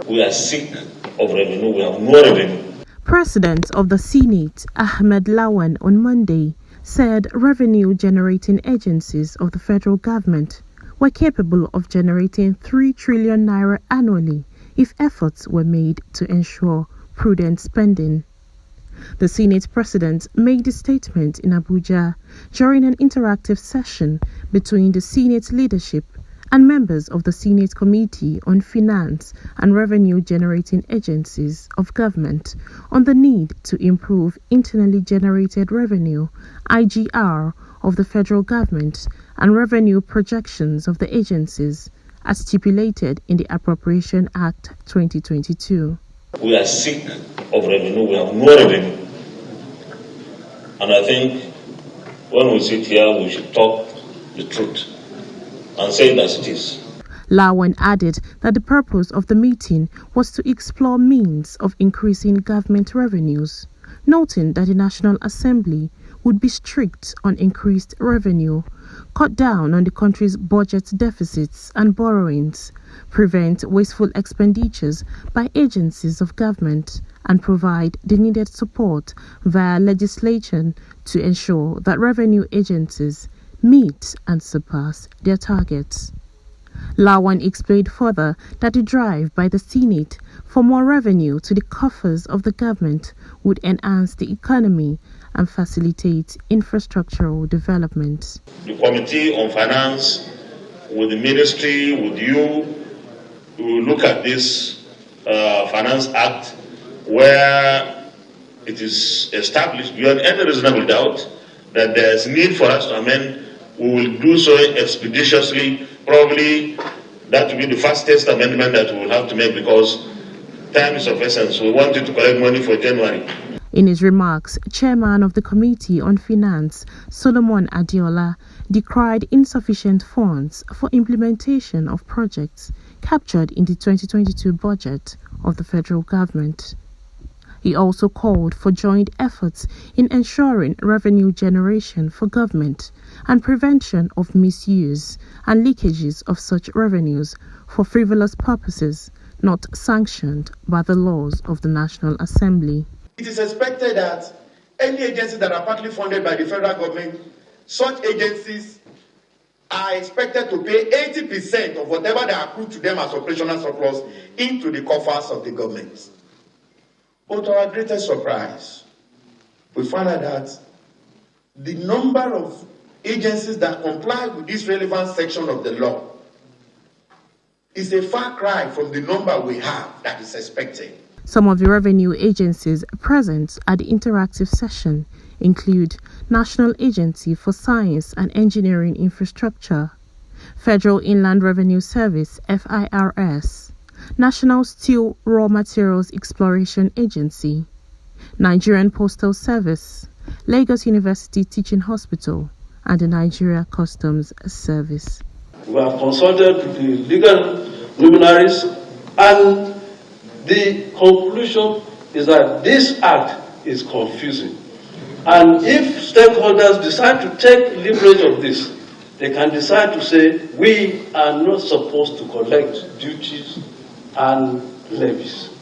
We are sick of revenue. We have no revenue. President of the Senate, Ahmad Lawan, on Monday said revenue-generating agencies of the federal government were capable of generating 3 trillion naira annually if efforts were made to ensure prudent spending. The Senate President made the statement in Abuja during an interactive session between the Senate leadership and members of the Senate Committee on Finance and Revenue-Generating Agencies of Government on the need to improve internally generated revenue (IGR) of the federal government and revenue projections of the agencies as stipulated in the Appropriation Act 2022. We are sick of revenue. We have no revenue. And I think when we sit here, we should talk the truth and say it as it is. Lawan added that the purpose of the meeting was to explore means of increasing government revenues, noting that the National Assembly would be strict on increased revenue, cut down on the country's budget deficits and borrowings, prevent wasteful expenditures by agencies of government, and provide the needed support via legislation to ensure that revenue agencies meet and surpass their targets. Lawan explained further that the drive by the Senate for more revenue to the coffers of the government would enhance the economy and facilitate infrastructural development. The Committee on Finance, with the Ministry, with you, we will look at this Finance Act where it is established beyond any reasonable doubt that there is need for us to amend. We will do so expeditiously. Probably that will be the fastest amendment that we will have to make because time is of essence. We want you to collect money for January. In his remarks, Chairman of the Committee on Finance, Solomon Adiola, decried insufficient funds for implementation of projects captured in the 2022 budget of the federal government. He also called for joint efforts in ensuring revenue generation for government and prevention of misuse and leakages of such revenues for frivolous purposes not sanctioned by the laws of the National Assembly. It is expected that any agencies that are partly funded by the federal government, such agencies are expected to pay 80% of whatever they accrue to them as operational surplus into the coffers of the government. But to our greatest surprise, we found out that the number of agencies that comply with this relevant section of the law is a far cry from the number we have that is expected. Some of the revenue agencies present at the interactive session include National Agency for Science and Engineering Infrastructure, Federal Inland Revenue Service (FIRS), National Steel Raw Materials Exploration Agency, Nigerian Postal Service, Lagos University Teaching Hospital, and the Nigeria Customs Service. We have consulted the legal luminaries, and the conclusion is that this act is confusing. And if stakeholders decide to take leverage of this, they can decide to say, we are not supposed to collect duties and levies.